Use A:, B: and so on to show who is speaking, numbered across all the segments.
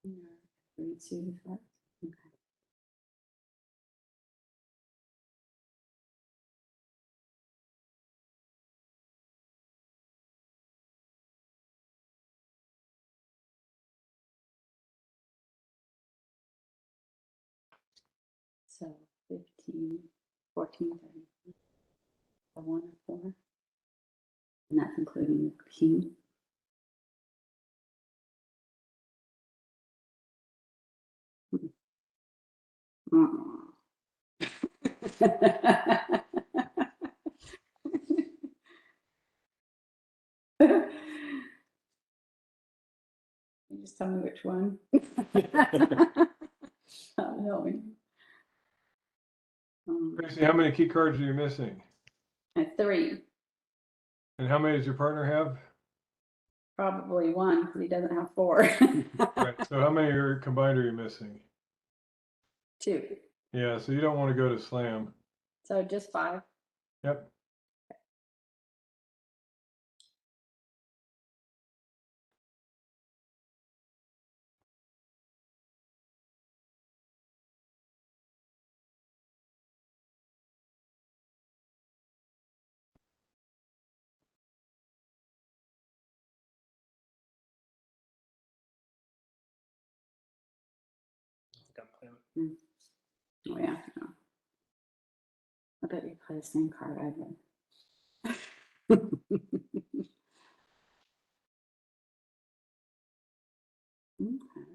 A: Read suited hearts. Okay. So 15, 14, 30. A 1 or 4. And that's including the king. You just tell me which one. Not knowing.
B: Tracy, how many key cards are you missing?
A: 3.
B: And how many does your partner have?
A: Probably 1 because he doesn't have 4.
B: Right. So how many are combined are you missing?
A: 2.
B: Yeah. So you don't want to go to slam.
A: So just 5.
B: Yep.
A: Oh yeah. No. I bet you play the same card I did. Okay.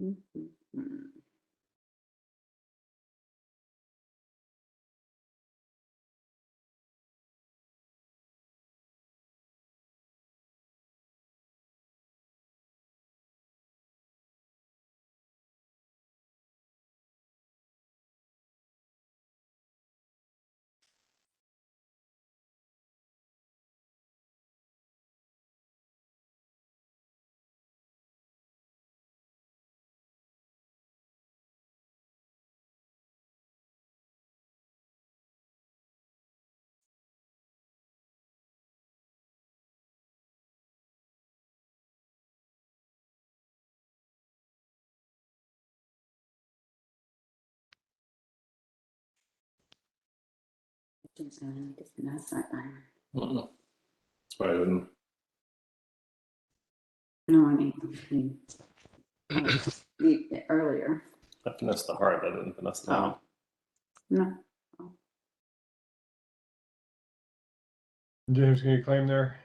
A: Mhm. Just that's that iron.
C: That's why I wouldn't.
A: No, I mean earlier.
C: I finessed the heart. I didn't finesse the diamond.
A: Oh. No.
B: James, can you claim there?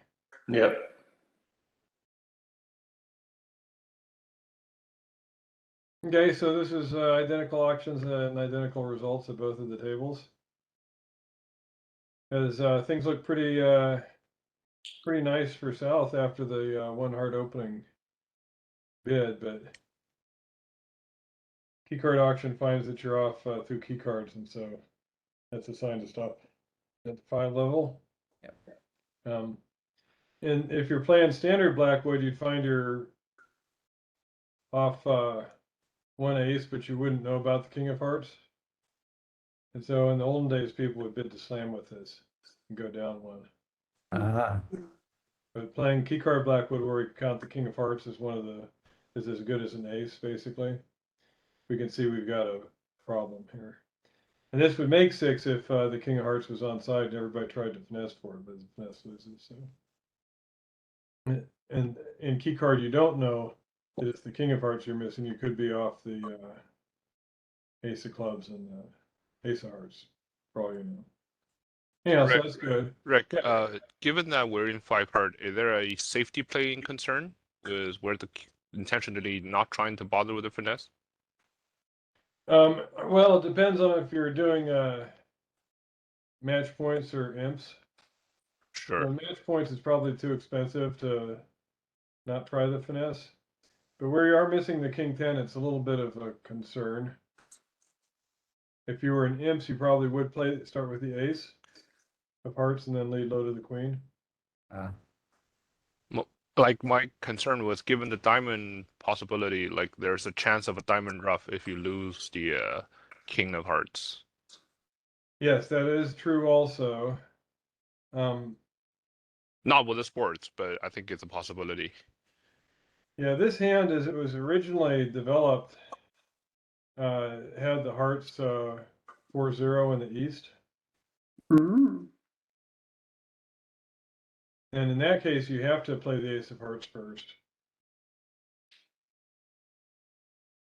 C: Yep.
B: Okay, so this is identical auctions and identical results at both of the tables. As things look pretty nice for South after the one hard opening bid, but keycard auction finds that you're off through key cards, and so that's a sign to stop at the 5 level.
D: Yep.
B: And if you're playing standard Blackwood, you'd find you're off 1 ace, but you wouldn't know about the King of Hearts. And so in the olden days, people would bid to slam with this and go down 1. But playing keycard Blackwood, where we count the King of Hearts as is as good as an ace, basically, we can see we've got a problem here. And this would make 6 if the King of Hearts was on side and everybody tried to finesse for it, but the finesse loses. So. And in keycard, you don't know that it's the King of Hearts you're missing. You could be off the Ace of Clubs and Ace of Hearts, for all you know. Yeah, so that's good.
E: Rick, given that we're in 5 card, is there a safety playing concern? Is where the intentionally not trying to bother with the finesse?
B: Well, it depends on if you're doing match points or imps.
E: Sure.
B: So match points is probably too expensive to not try the finesse. But where you are missing the King 10, it's a little bit of a concern. If you were in imps, you probably would start with the ace of hearts and then lead low to the queen.
E: Like my concern was given the diamond possibility, like there's a chance of a diamond ruff if you lose the King of Hearts.
B: Yes, that is true also. Um,
E: Not with the sports, but I think it's a possibility.
B: yeah, this hand, as it was originally developed, had the hearts 4-0 in the east.
A: Mm.
B: And in that case, you have to play the ace of hearts first.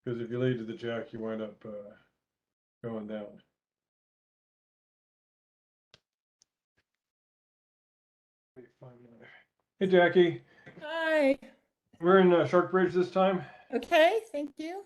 B: Because if you lead to the jack, you wind up going down. Let me find my- Hey, Jackie,
D: Hi.
B: we're in Shark Bridge this time.
D: Okay, thank you.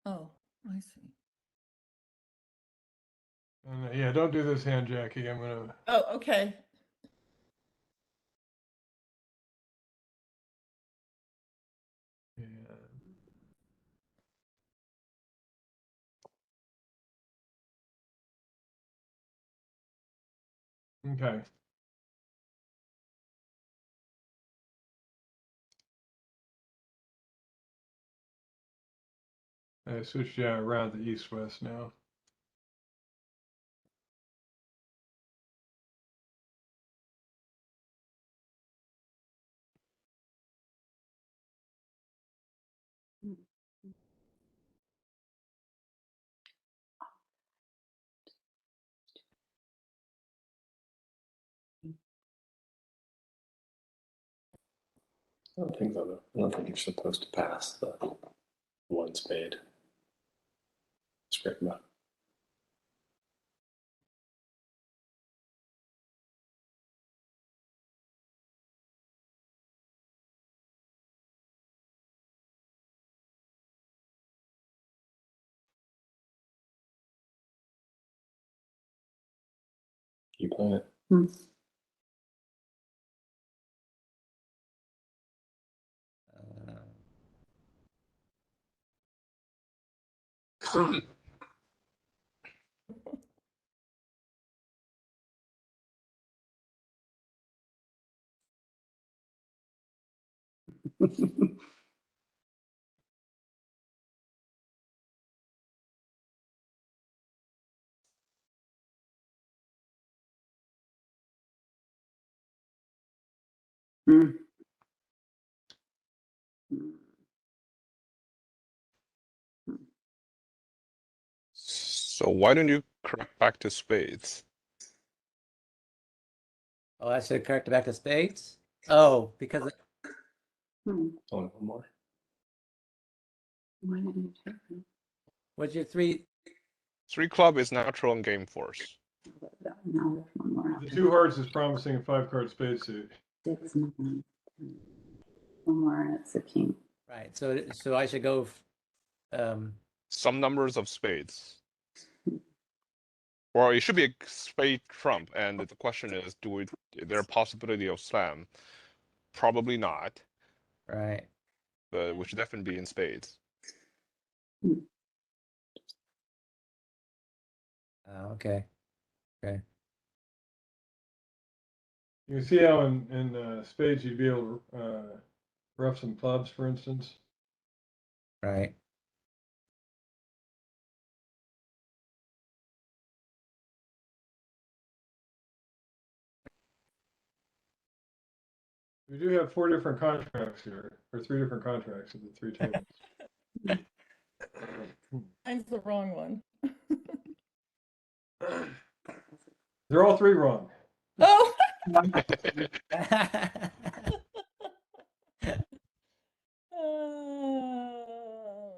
D: Oh, I see.
B: And yeah, don't do this hand, Jackie. I'm gonna.
D: Oh, okay.
B: Yeah. Okay. I switched around to east-west now.
C: I don't think you're supposed to pass the one spade. Straight up. Keep playing it.
A: Mm.
E: So why don't you crack back to spades?
F: Oh, I should correct it back to spades? Oh, because
A: Hmm.
C: Only one more.
A: Why didn't you take it?
F: what's your three?
E: 3 club is natural in game force.
A: Now there's one more.
B: The two hearts is promising a 5-card spade suit.
A: 6, 9, 10. One more, and it's a king.
F: Right. So I should go.
E: Some numbers of spades. Or it should be a spade trump, and the question is, is there a possibility of slam? Probably not,
F: Right.
E: but we should definitely be in spades.
F: Okay. Okay.
B: You can see how in spades you'd be able to rough some clubs, for instance.
F: Right.
B: We do have 4 different contracts here, or 3 different contracts of the 3 tables.
D: Mine's the wrong one.
B: They're all 3 wrong.
D: Oh,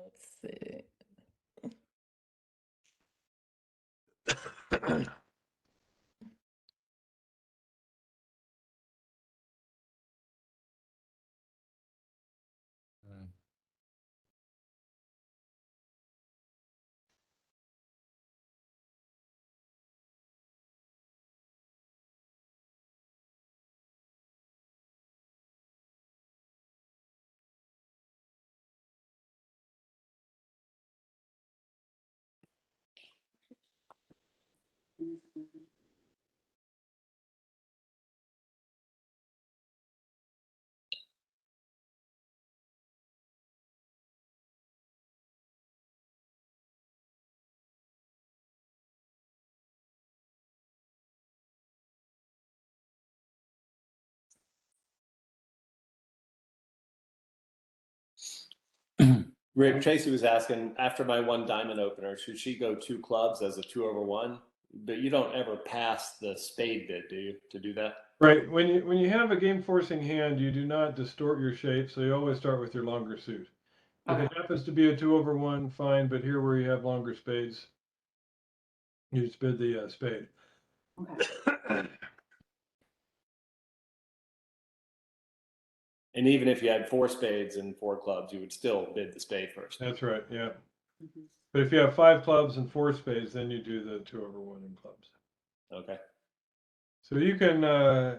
D: let's see.
C: Rick, Tracy was asking, after my one diamond opener, should she go 2 clubs as a 2/1? But you don't ever pass the spade bid, do you, to do that?
B: Right. When you have a game forcing hand, you do not distort your shape, so you always start with your longer suit. If it happens to be a 2/1, fine. But here, where you have longer spades, you just bid the spade.
A: Okay.
C: And even if you had 4 spades and 4 clubs, you would still bid the spade first.
B: That's right. Yeah.
A: Mhm.
B: But if you have 5 clubs and 4 spades, then you do the 2/1 in clubs.
C: Okay.
B: So you can, yeah.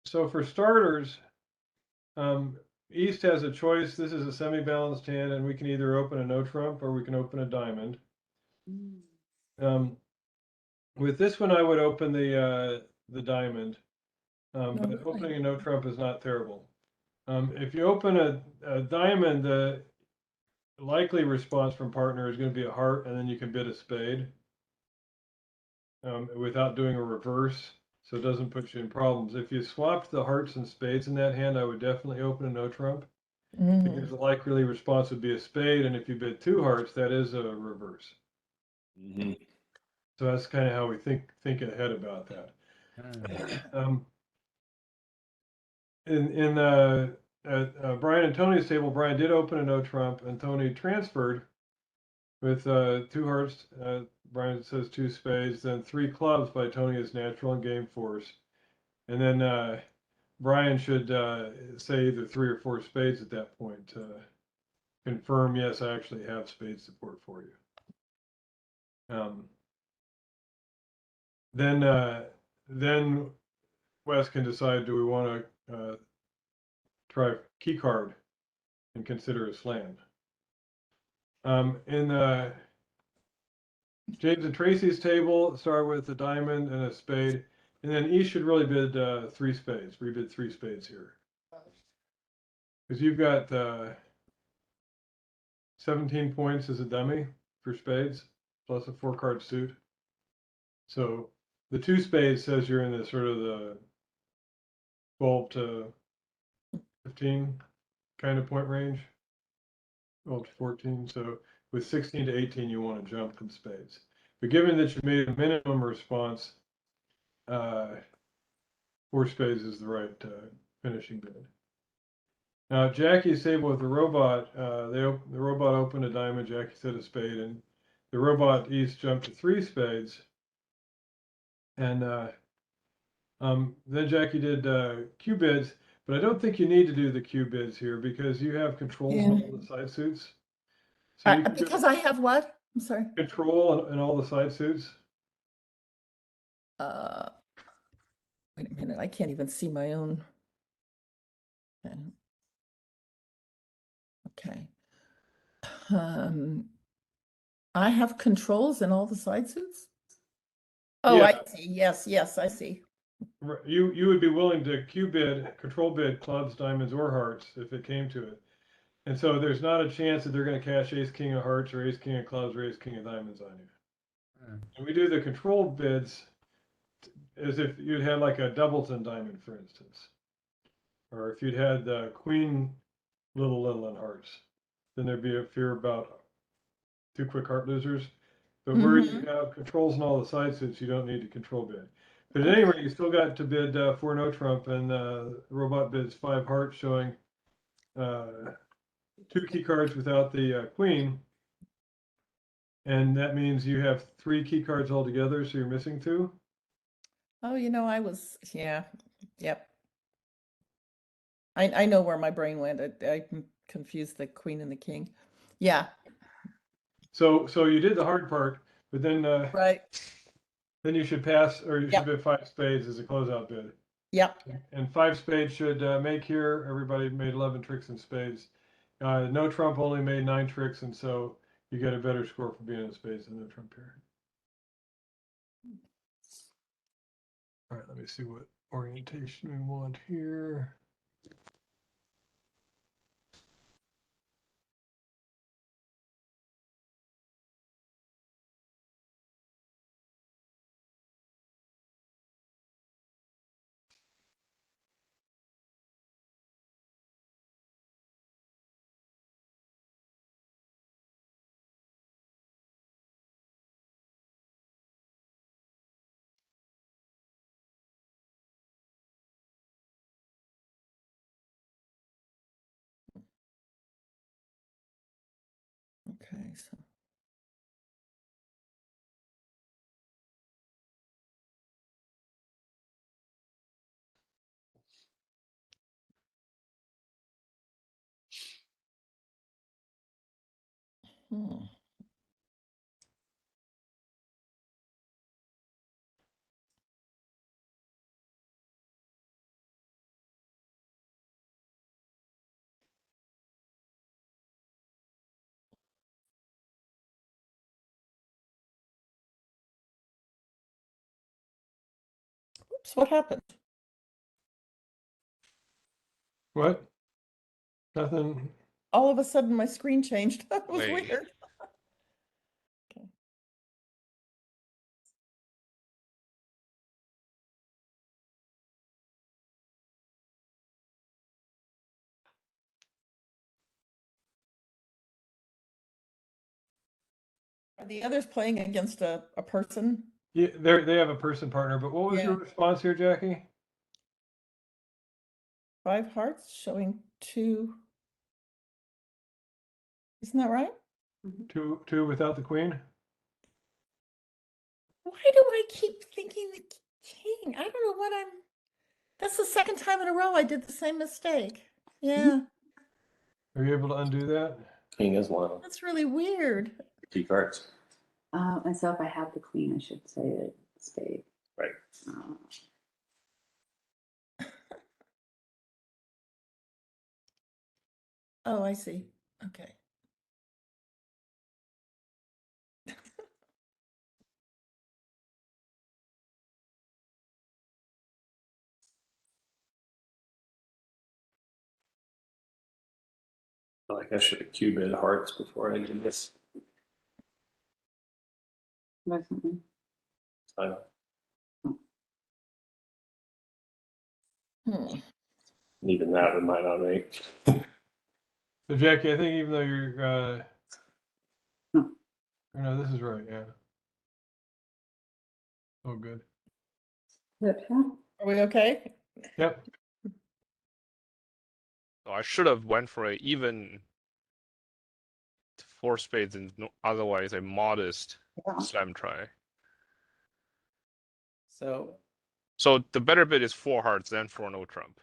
B: So for starters, East has a choice. This is a semi-balanced hand, and we can either open a no trump or we can open a diamond. With this one, I would open the diamond, but
D: really?
B: opening a no trump is not terrible. If you open a diamond, the likely response from partner is going to be a heart, and then you can bid a spade without doing a reverse, so it doesn't put you in problems. If you swapped the hearts and spades in that hand, I would definitely open a no trump, because the likely response would be a spade, and if you bid 2 hearts, that is a reverse.
C: Mm-hmm.
B: So that's kind of how we think ahead about that. In Brian and Tony's table, Brian did open a no trump, and Tony transferred with 2 hearts. Brian says 2 spades, then 3 clubs by Tony is natural and game force, and then Brian should say either 3 or 4 spades at that point to confirm, yes, I actually have spade support for you. Then Wes can decide, do we want to try key card and consider a slam. In James and Tracy's table, start with a diamond and a spade, and then each should really bid 3 spades. Rebid 3 spades here, because you've got 17 points as a dummy for spades, plus a 4-card suit. So the 2 spades says you're in the sort of the 12 to 15 kind of point range, 12 to 14. So with 16 to 18, you want to jump in spades. But given that you made a minimum response, 4 spades is the right finishing bid. Now Jackie's table with the robot, the robot opened a diamond, Jackie said a spade, and the robot East jumped to 3 spades. And then Jackie did Q bids, but I don't think you need to do the Q bids here because you have controls on all the side suits. So you can
D: Because I have what? I'm sorry.
B: control and all the side suits.
D: Wait a minute, I can't even see my own. Okay. I have controls in all the side suits? Oh,
B: Yeah.
D: I see. Yes, I see.
B: You would be willing to Q bid, control bid clubs, diamonds, or hearts if it came to it. And so there's not a chance that they're going to cash ace king of hearts or ace king of clubs or ace king of diamonds on you. And we do the control bids as if you'd had like a doubleton diamond, for instance, or if you'd had the queen little and hearts, then there'd be a fear about 2 quick heart losers. But where you have controls in all the side suits, you don't need to control bid. But at any rate, you still got to bid 4 no trump, and the robot bids 5 hearts, showing 2 key cards without the queen. And that means you have 3 key cards altogether, so you're missing 2.
D: Oh, yeah, yep. I know where my brain went. I confused the queen and the king. Yeah,
B: So you did the hard part, but then
D: Right.
B: then you should pass, or you should
D: Yep.
B: bid 5 spades as a closeout bid.
D: Yep.
B: And 5 spades should make here. Everybody made 11 tricks in spades. No trump only made 9 tricks, and so you get a better score for being in spades than no trump here. All right, let me see what orientation we want here.
D: Okay, so. Hmm. Oops, what happened?
B: What? Nothing.
D: All of a sudden, my screen changed. That was
E: Wait.
D: weird. Are the others playing against a person?
B: Yeah, they have a person partner, but what was your
D: Yeah.
B: response here, Jackie?
D: 5 hearts showing 2. Isn't that right?
B: Two without the queen?
D: Why do I keep thinking the king? I don't know what I'm. That's the second time in a row I did the same mistake. Yeah,
B: Are you able to undo that?
C: King is one of
D: that's really weird.
C: the key cards.
A: And so if I have the queen, I should say a spade.
C: Right.
A: Uh,
D: Oh, I see. Okay.
C: I feel like I should have cubed hearts before I did this.
A: or something.
C: I know.
D: Hmm.
C: Even that we might not make.
B: So Jackie, I think even though you're
A: No.
B: no, this is right, yeah. Oh, good.
A: Good, huh?
D: Are we okay?
B: Yep.
E: So I should have went for a even 4 spades and otherwise a modest
A: Yeah.
E: slam try.
F: So
E: So the better bid is 4 hearts than for no trump.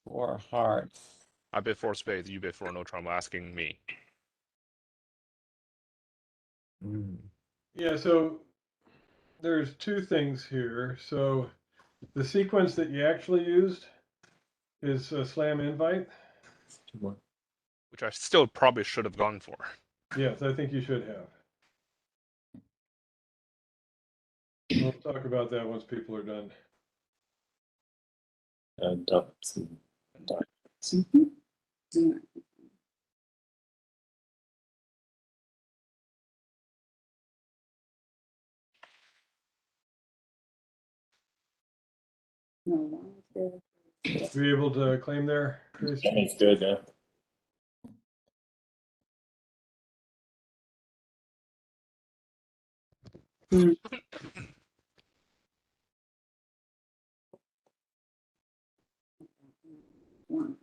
F: 4 hearts.
E: I bid 4 spades, you bid for no trump, asking me.
B: Yeah, so there's 2 things here. So the sequence that you actually used is a slam invite.
E: Which I still probably should have gone for.
B: Yes, I think you should have. We'll talk about that once people are done.
C: Dump some
A: Mhm. Yeah. No, one, two,
B: Were you able to claim there, Tracy?
C: It's good, yeah.
A: one.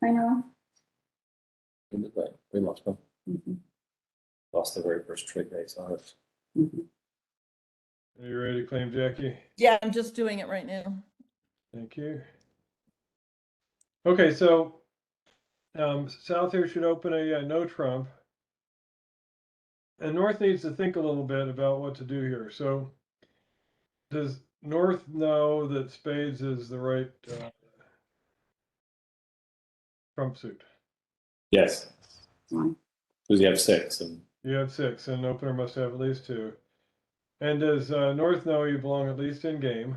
A: I know.
C: We lost one.
A: Mhm.
C: Lost the very first trick ace on it.
A: Mhm.
B: Are you ready to claim, Jackie?
D: Yeah, I'm just doing it right now.
B: Thank you. Okay, so South here should open a no trump. And North needs to think a little bit about what to do here. So does North know that spades is the right trump suit?
C: Yes,
A: One.
C: because you have 6. And
B: You have 6, and opener must have at least 2. And does North know you belong at least in game?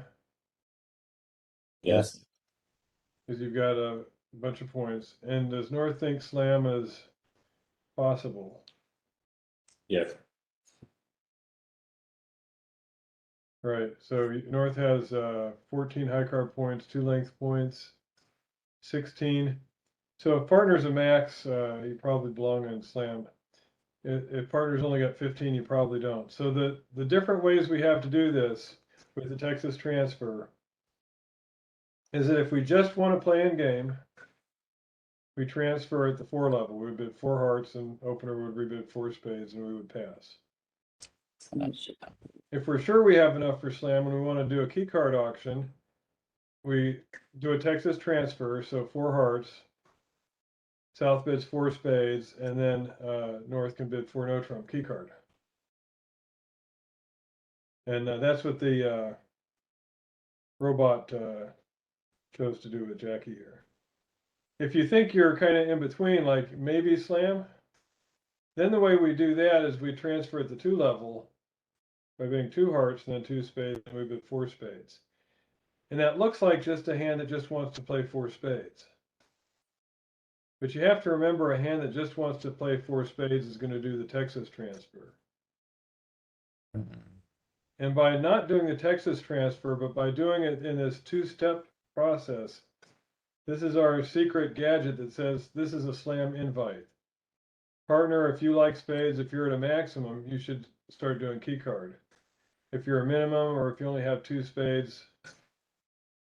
C: yes,
B: Because you've got a bunch of points. And does North think slam is possible?
C: yes.
B: Right. So North has 14 high card points, 2 length points, 16. So if partner's a max, you probably belong in slam. If partner's only got 15, you probably don't. So the different ways we have to do this with the Texas transfer is that if we just want to play in game, we transfer at the 4 level. We would bid 4 hearts, and opener would rebid 4 spades, and we would pass. If we're sure we have enough for slam and we want to do a key card auction, we do a Texas transfer, so 4 hearts. South bids 4 spades, and then North can bid 4 no trump key card. And that's what the robot chose to do with Jackie here. If you think you're kind of in between, like maybe slam, then the way we do that is we transfer at the 2 level by bidding 2 hearts and then 2 spades, and we bid 4 spades. And that looks like just a hand that just wants to play 4 spades. But you have to remember, a hand that just wants to play 4 spades is going to do the Texas transfer. And by not doing the Texas transfer, but by doing it in this 2-step process, this is our secret gadget that says this is a slam invite. Partner, if you like spades, if you're at a maximum, you should start doing key card. If you're a minimum, or if you only have 2 spades,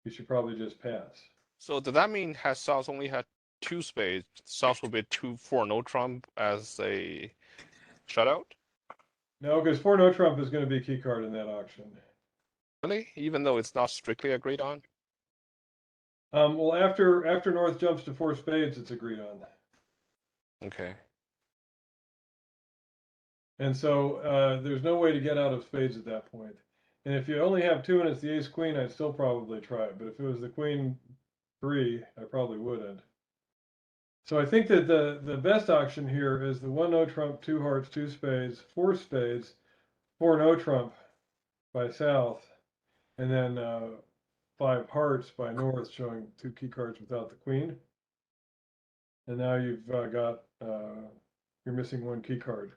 B: you should probably just pass.
E: So does that mean has South only had 2 spades, South will bid 4 no trump as a shutout?
B: No, because 4 no trump is going to be key card in that auction.
E: Really? Even though it's not strictly agreed on?
B: Well, after North jumps to 4 spades, it's agreed on.
E: Okay.
B: And so there's no way to get out of spades at that point. And if you only have 2 and it's the ace queen, I'd still probably try it. But if it was the queen 3, I probably wouldn't. So I think that the best auction here is the 1 no trump, 2 hearts, 2 spades, 4 spades, 4 no trump by South, and then 5 hearts by North, showing 2 key cards without the queen. And now you've got you're missing 1 key card.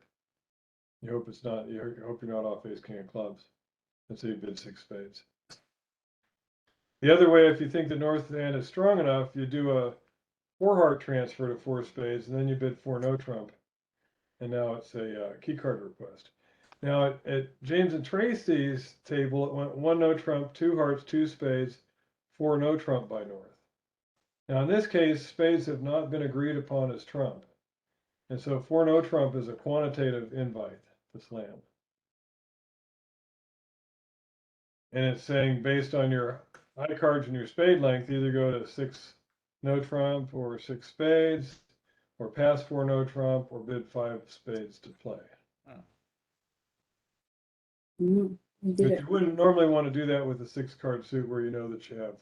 B: You hope it's not. You hope you're not off ace king of clubs. And so you bid 6 spades. The other way, if you think the North hand is strong enough, you do a 4 heart transfer to 4 spades, and then you bid 4 no trump. And now it's a key card request. Now at James and Tracy's table, it went 1 no trump, 2 hearts, 2 spades, 4 no trump by North. Now in this case, spades have not been agreed upon as trump. And so 4 no trump is a quantitative invite to slam. And it's saying based on your high cards and your spade length, either go to 6 no trump or 6 spades, or pass 4 no trump, or bid 5 spades to play.
A: You did
B: But
A: it.
B: you wouldn't normally want to do that with a 6-card suit where you know that you have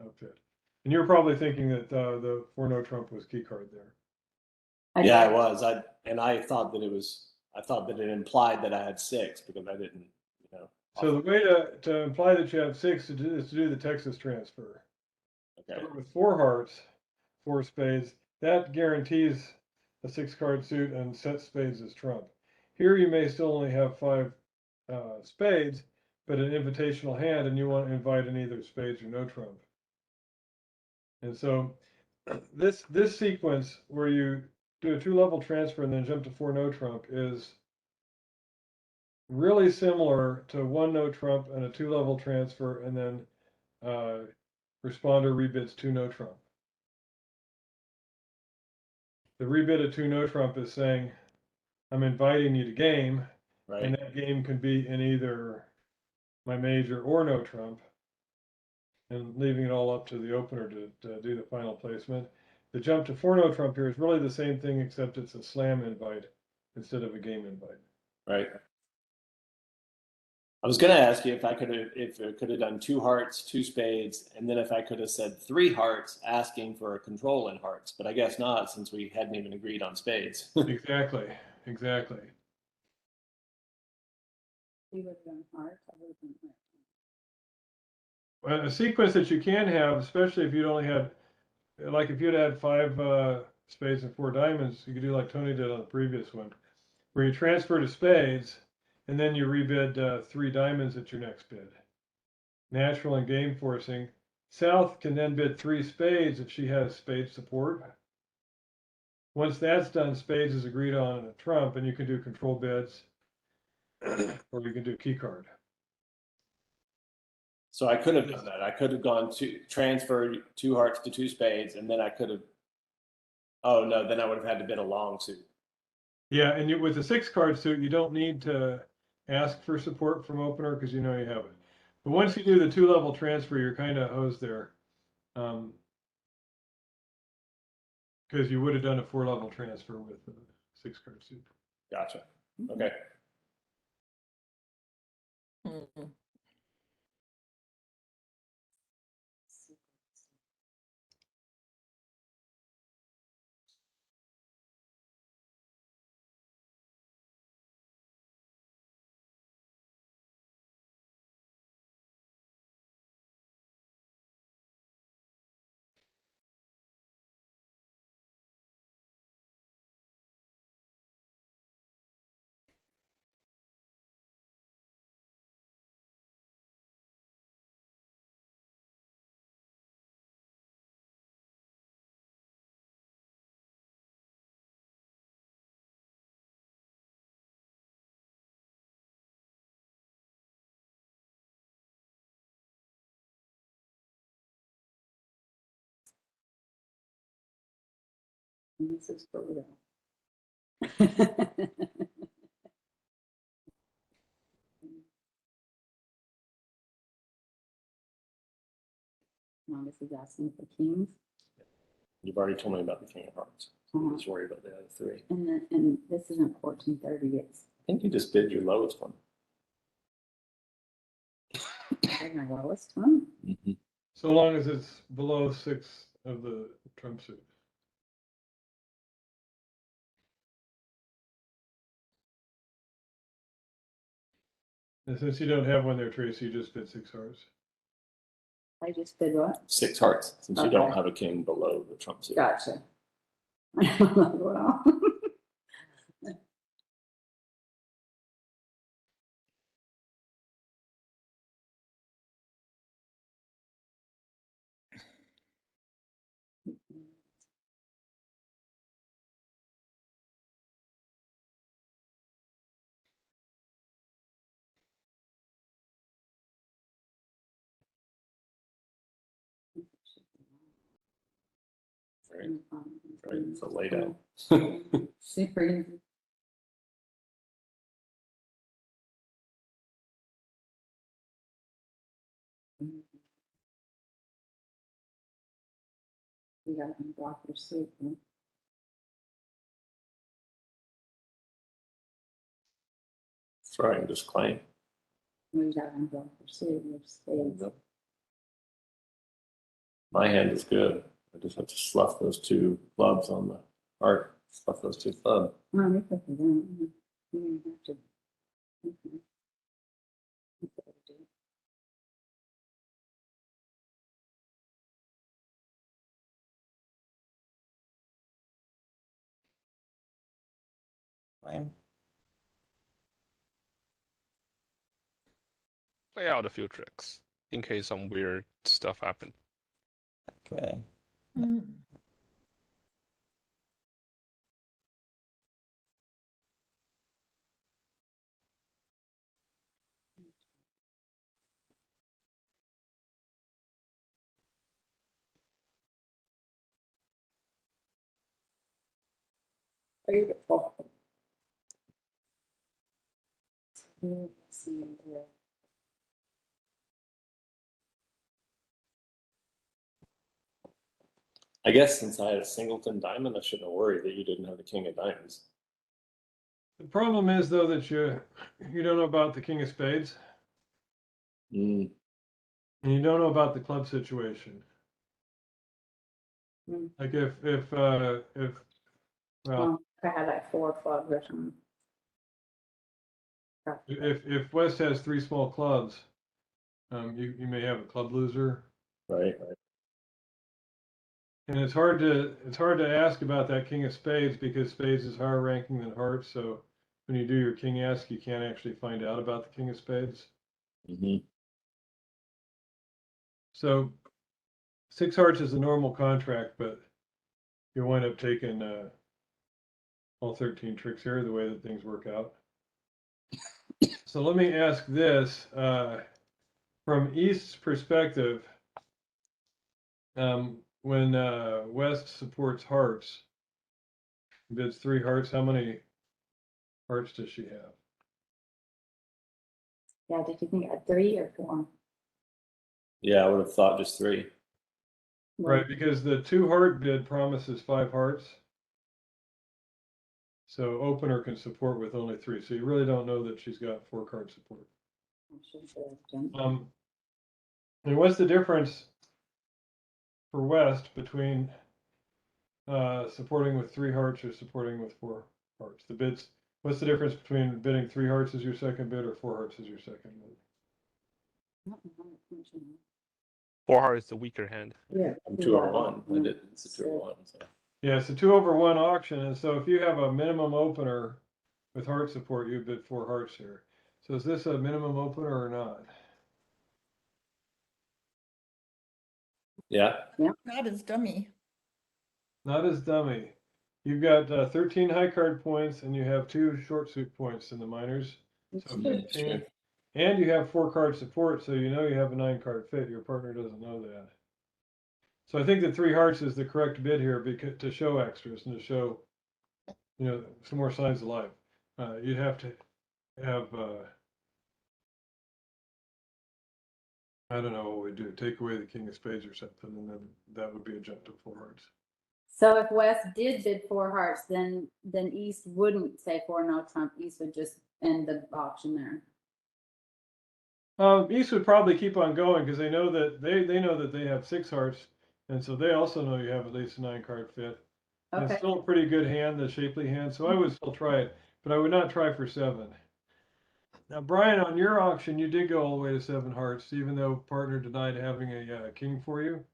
B: outfit. And you're probably thinking that the 4 no trump was key card there.
C: Yeah, I was. I thought that it implied that I had 6 because I didn't, you know.
B: So the way to imply that you have 6 is to do the Texas transfer.
C: Okay.
B: With 4 hearts, 4 spades, that guarantees a 6-card suit and set spades as trump. Here you may still only have 5 spades, but an invitational hand, and you want to invite in either spades or no trump. And so this sequence where you do a 2-level transfer and then jump to 4 no trump is really similar to 1 no trump and a 2-level transfer, and then responder rebids 2 no trump. The rebid of 2 no trump is saying, I'm inviting you to game,
C: Right.
B: and that game can be in either my major or no trump, and leaving it all up to the opener to do the final placement. The jump to 4-no trump here is really the same thing, except it's a slam invite instead of a game invite.
C: Right. I was going to ask you if I could have done 2 hearts, 2 spades, and then if I could have said 3 hearts, asking for a control in hearts, but I guess not, since we hadn't even agreed on spades.
B: Exactly, exactly.
A: We would have done heart, I would have done heart.
B: Well, a sequence that you can have, especially if you'd only had, like if you'd had 5 spades and 4 diamonds, you could do like Tony did on the previous one, where you transfer to spades and then you rebid 3 diamonds at your next bid. Natural and game forcing. South can then bid 3 spades if she has spade support. Once that's done, spades is agreed on in a trump, and you can do control bids, or you can do key card.
C: So I could have done that. I could have gone to transfer 2 hearts to 2 spades, and then I could have. Oh no, then I would have had to bid a long suit.
B: Yeah, and with the 6 card suit, you don't need to ask for support from opener because you know you have it. But once you do the 2-level transfer, you're kind of hosed there. Because you would have done a 4-level transfer with the 6 card suit.
C: Gotcha. Okay.
D: Mhm.
A: And this is for real. Now this is asking for kings.
C: You've already told me about the king of hearts.
A: Uh-huh.
C: Just worry about the other 3.
A: And this isn't 1430, it's
C: I think you just bid your lowest one.
A: my lowest one.
B: So long as it's below 6 of the trump suit. And since you don't have one there, Tracy, you just bid 6 hearts.
A: I just did what?
C: 6 hearts, since you don't
A: Okay.
C: have a king below the trump suit.
A: Gotcha. Well,
C: Right. Right. It's a lay down.
A: Super easy. You gotta unblock your suit. Huh?
C: That's right. Just claim.
A: You gotta unblock your suit, your spades.
C: My hand is good. I just have to slough those 2 clubs on the heart. Slough those 2 clubs.
A: No, you put it in. You don't have to. Okay. That's what I do.
F: Fine.
E: Play out a few tricks in case some weird stuff happen.
F: Okay.
D: Mm.
A: Beautiful. Let's see here.
C: I guess since I had a singleton diamond, I shouldn't have worried that you didn't have the king of diamonds.
B: The problem is though that you don't know about the king of spades
C: Mm,
B: and you don't know about the club situation.
A: Mm.
B: Like if well,
A: Well, if I had like 4 clubs or something.
B: if West has 3 small clubs, you may have a club loser.
C: right.
B: And it's hard to ask about that king of spades because spades is higher ranking than hearts. So when you do your king ask, you can't actually find out about the king of spades.
C: Hmm.
B: So 6 hearts is a normal contract, but you wind up taking all 13 tricks here the way that things work out. So let me ask this from East's perspective. When West supports hearts, bids 3 hearts, how many hearts does she have?
A: Yeah, did you think at 3 or 4?
C: Yeah, I would have thought just 3.
B: Right, because the 2 heart bid promises 5 hearts. So opener can support with only 3. So you really don't know that she's got 4 card support. And what's the difference for West between supporting with 3 hearts or supporting with 4 hearts? The bids. What's the difference between bidding 3 hearts as your second bid or 4 hearts as your second bid?
E: 4 hearts is the weaker hand.
A: Yeah.
C: I'm 2 over 1. I did. It's a 2 over 1. So.
B: Yeah, it's a 2 over 1 auction, and so if you have a minimum opener with heart support, you bid 4 hearts here. So is this a minimum opener or not?
C: Yeah.
D: Not as dummy.
B: Not as dummy. You've got 13 high card points, and you have 2 short suit points in the minors. So
C: Mhm,
B: 15. And you have 4 card support, so you know you have a 9 card fit. Your partner doesn't know that. So I think that 3 hearts is the correct bid here because to show extras and to show, some more signs of life. You'd have to have, I don't know what we do, take away the king of spades or something, and then that would be a jump to 4 hearts.
A: So if West did bid 4 hearts, then East wouldn't say 4 no trump. East would just end the auction there.
B: East would probably keep on going because they know that they know that they have 6 hearts, and so they also know you have at least a 9 card fit. And
A: Okay.
B: it's still a pretty good hand, the shapely hand, so I would still try it, but I would not try for 7. Now, Brian, on your auction, you did go all the way to 7 hearts, even though partner denied having a king for you.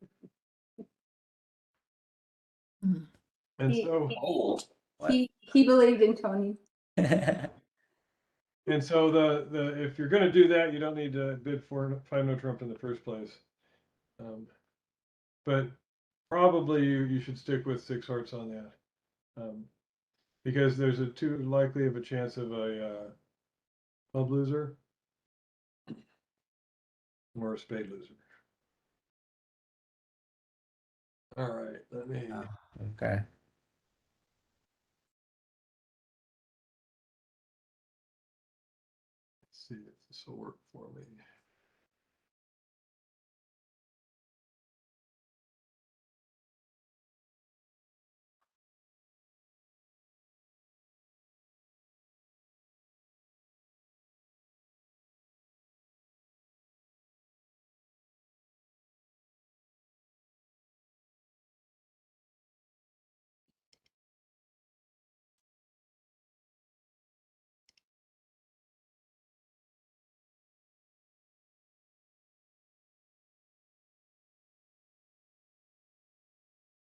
D: Mm.
B: And
A: He-
B: so,
A: He believed in Tony.
B: and so the if you're going to do that, you don't need to bid for 5 no trump in the first place. But probably you should stick with 6 hearts on that, because there's a too likely of a chance of a club loser or a spade loser. All right, let me.
F: Okay.
B: See if this will work for me.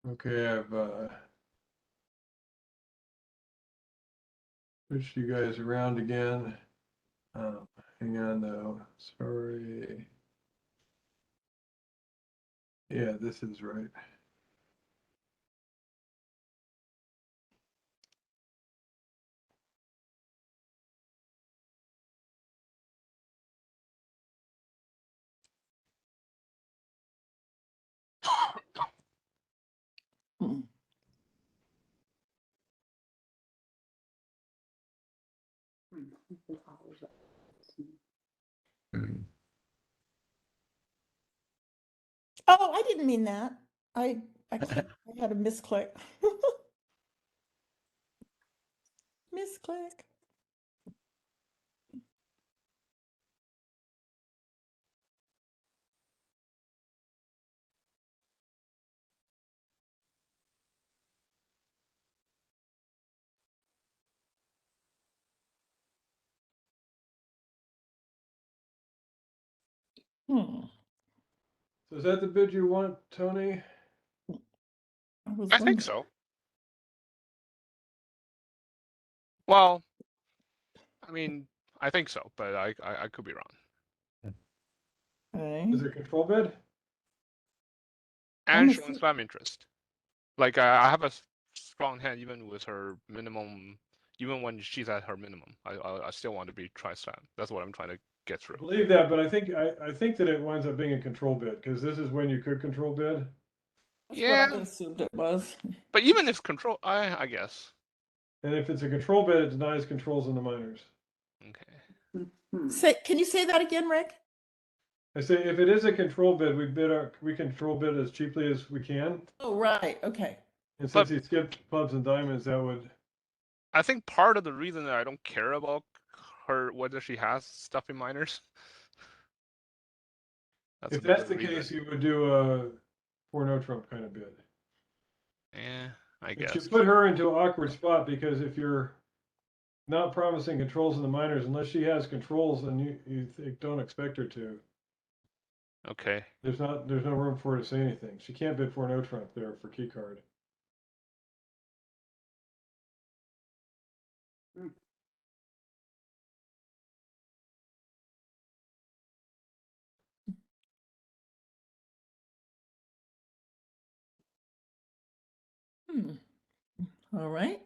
B: Okay, I've switched you guys around again. Hang on though, sorry. Yeah, this is right.
D: Mm.
F: Mm.
D: Oh, I didn't mean that. I I had a misclick. Misclick. Hmm.
B: So is that the bid you want, Tony?
D: was
E: I think
D: wondering.
E: so. Well, I mean, I think so, but I could be wrong.
D: Okay.
B: Is it a control bid?
E: And
D: a
E: she wants
D: su-
E: spam interest. Like I have a strong hand even with her minimum, even when she's at her minimum. I still want to be try spam. That's what I'm trying to get
B: I
E: through.
B: believe that, but I think that it winds up being a control bid, because this is when you could control bid.
D: That's
E: Yeah.
D: what I assumed it was.
E: But even if control, I guess.
B: And if it's a control bid, it denies controls in the minors.
E: Okay.
D: Can you say that again, Rick?
B: I say if it is a control bid, we control bid as cheaply as we can.
D: Oh, right. Okay.
B: And
E: But-
B: since he skipped clubs and diamonds, that would,
E: I think part of the reason that I don't care about her whether she has stuff in minors. That's a
B: if
E: bit
B: that's
E: of
B: the
E: reason.
B: case, you would do a for no trump kind of bid.
E: Yeah, I
B: It
E: guess.
B: should put her into an awkward spot, because if you're not promising controls in the minors, unless she has controls, then you don't expect her to.
E: Okay.
B: There's no room for her to say anything. She can't bid for no trump there for key card.
D: Hmm. All right.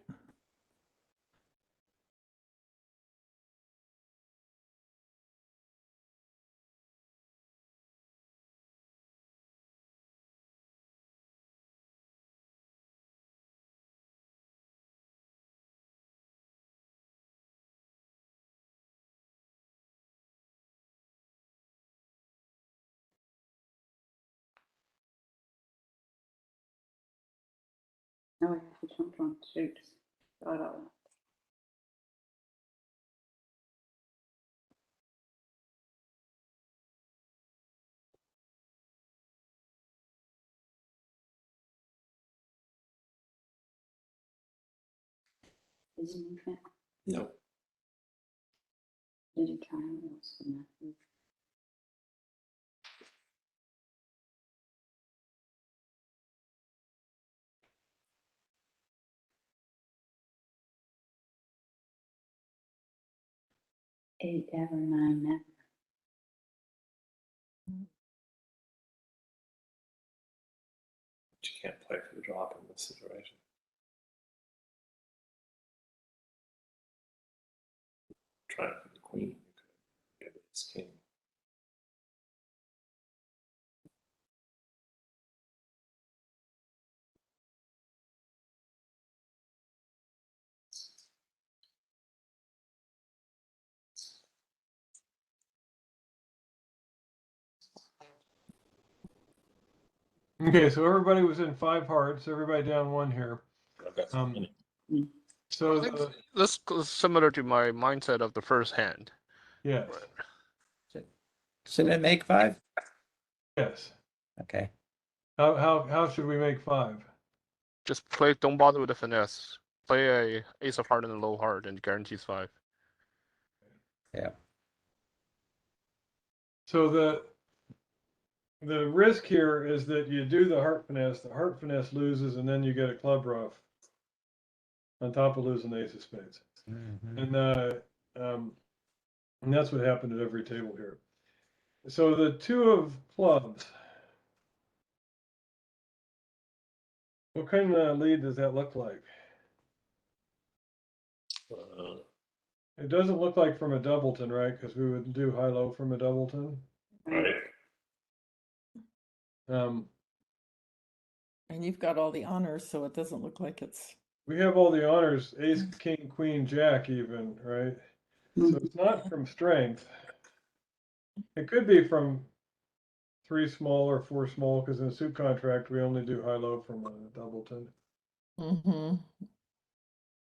A: Oh, I have to jump on, shoot. Thought out loud. Did you move it?
C: No.
A: Did you try what else for that? Eight ever, nine never.
C: You can't play for the drop in this situation. Trying for the queen. Yeah, but it's king.
B: Okay, so everybody was in 5 hearts. Everybody down 1 here.
C: I've got some money.
B: So
E: I think
B: the,
E: this is similar to my mindset of the first hand.
B: yes,
F: Should it make 5?
B: yes.
F: Okay.
B: How should we make 5?
E: Just play. Don't bother with the finesse. Play a ace of heart and a low heart, and guarantees 5.
F: Yeah.
B: So the risk here is that you do the heart finesse loses, and then you get a club rough on top of losing the ace of spades.
F: Mhm.
B: And that's what happened at every table here. So the 2 of clubs, what kind of lead does that look like? It doesn't look like from a doubleton, right? Because we would do high-low from a doubleton.
C: Right.
B: Um,
D: And you've got all the honors, so it doesn't look like it's.
B: we have all the honors, ace, king, queen, jack even, right? So it's not from strength. It could be from 3 small or 4 small, because in a suit contract, we only do high-low from a doubleton.
D: Mm-hmm.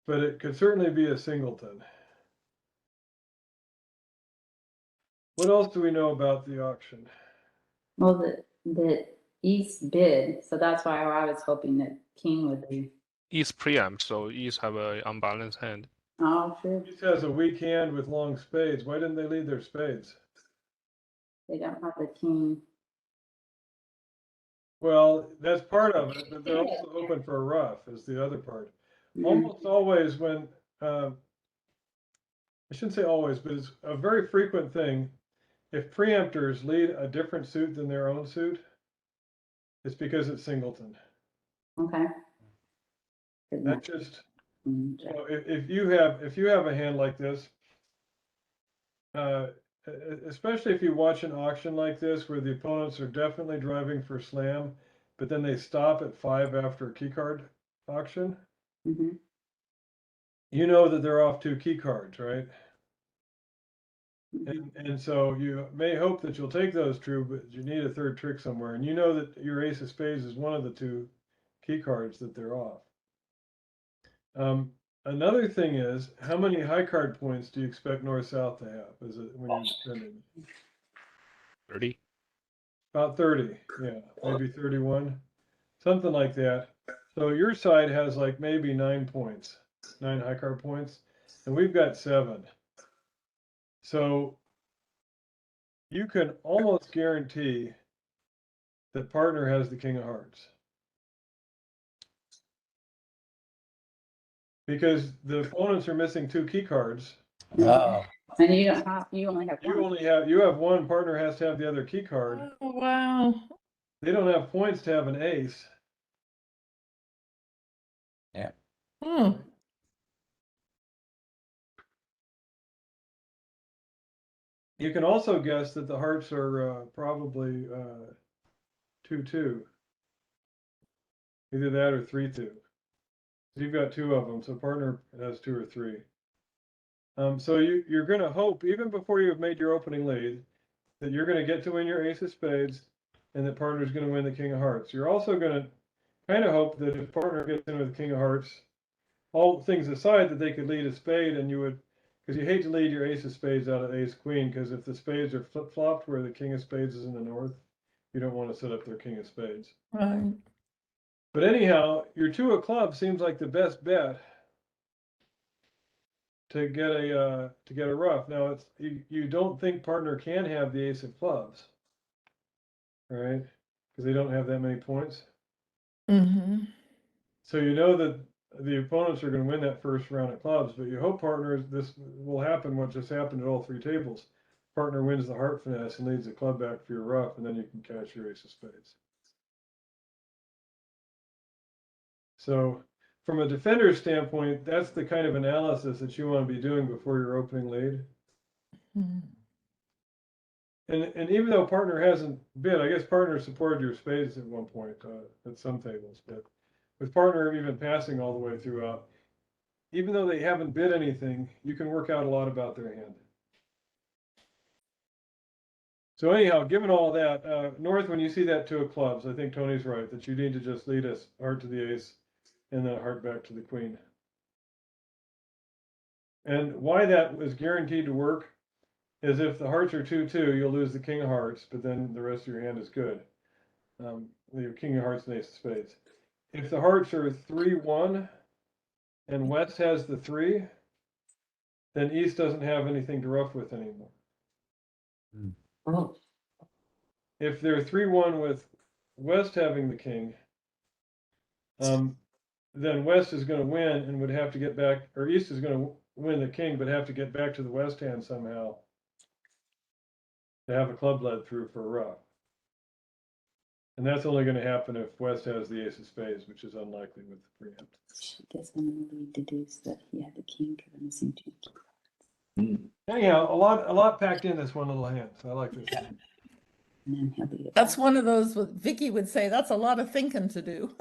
B: But it could certainly be a singleton. What else do we know about the auction?
A: Well, the East bid, so that's why I was hoping that king would be.
E: East preempt, so East have a unbalanced hand.
A: Oh, sure.
B: East has a weak hand with long spades. Why didn't they lead their spades?
A: They don't have the king.
B: Well, that's part of it, but they're also open for a rough is the other part. Almost always when, I shouldn't say always, but it's a very frequent thing. If preemptors lead a different suit than their own suit, it's because it's singleton.
A: Okay. Good
B: That
A: enough.
B: just,
A: Mm,
B: so if you have a hand like this, especially if you watch an auction like this where the opponents are definitely driving for slam, but then they stop at 5 after a key card auction,
A: mhm.
B: you know that they're off 2 key cards, right? And so you may hope that you'll take those true, but you need a third trick somewhere. And you know that your ace of spades is one of the 2 key cards that they're off. Another thing is, how many high card points do you expect north-south to have? Is it when you're defending?
E: 30.
B: About 30, yeah, maybe 31, something like that. So your side has like maybe 9 points, 9 high card points, and we've got 7. So you can almost guarantee that partner has the king of hearts. Because the opponents are missing 2 key cards.
F: Oh,
A: And you don't have, you only have one.
B: You have one, partner has to have the other key card.
D: Oh, wow.
B: They don't have points to have an ace.
D: Hmm.
B: You can also guess that the hearts are probably 2-2. Either that or 3-2. You've got 2 of them, so partner has 2 or 3. So you're going to hope, even before you've made your opening lead, that you're going to get to win your ace of spades, and that partner's going to win the king of hearts. You're also going to kind of hope that if partner gets in with the king of hearts, all things aside, that they could lead a spade, and you would, because you hate to lead your ace of spades out of ace queen, because if the spades are flip-flopped where the king of spades is in the north, you don't want to set up their king of spades.
D: Right.
B: But anyhow, your 2 of clubs seems like the best bet to get a rough. Now it's you don't think partner can have the ace of clubs, right? Because they don't have that many points.
D: Mm-hmm.
B: So you know that the opponents are going to win that first round of clubs, but you hope partner this will happen. What just happened at all 3 tables? Partner wins the heart finesse and leads the club back for your rough, and then you can cash your ace of spades. So from a defender's standpoint, that's the kind of analysis that you want to be doing before your opening lead.
D: Mm-hmm.
B: And even though partner hasn't bid, I guess partner supported your spades at one point at some tables, but with partner even passing all the way throughout, even though they haven't bid anything, you can work out a lot about their hand. So anyhow, given all that, North, when you see that 2 of clubs, I think Tony's right, that you need to just lead us heart to the ace and then heart back to the queen. And why that is guaranteed to work is if the hearts are 2-2, you'll lose the king of hearts, but then the rest of your hand is good. Your king of hearts and ace of spades. If the hearts are 3-1 and West has the 3, then East doesn't have anything to rough with anymore.
A: Oh.
B: If they're 3-1 with West having the king, then West is going to win and would have to get back, or East is going to win the king, but have to get back to the West hand somehow to have a club led through for a rough. And that's only going to happen if West has the ace of spades, which is unlikely with the preempt.
A: I guess I'm going to deduce that he had the king because I'm missing 2 keys.
B: Anyhow, a lot packed in this one little hand. So I like this.
A: And then he'll be.
D: That's one of those, what Vicky would say, that's a lot of thinking to do.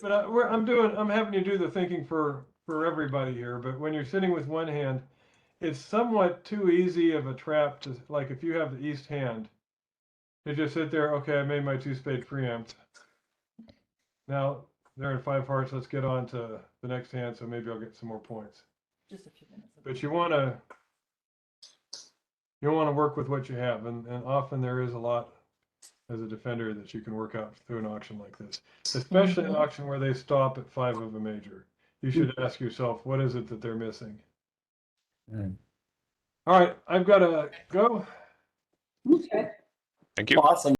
B: But I'm having you do the thinking for everybody here. But when you're sitting with one hand, it's somewhat too easy of a trap to, like if you have the East hand, They just sit there, okay, I made my 2-spade preempt. Now they're in 5 hearts, let's get on to the next hand, so maybe I'll get some more points.
D: Just a few minutes.
B: But you want to work with what you have, and often there is a lot as a defender that you can work out through an auction like this, especially an auction where they stop at 5 of a major. You should ask yourself, what is it that they're missing?
F: Mm.
B: All right, I've got to go.
A: Okay.
E: Thank you.
C: Awesome.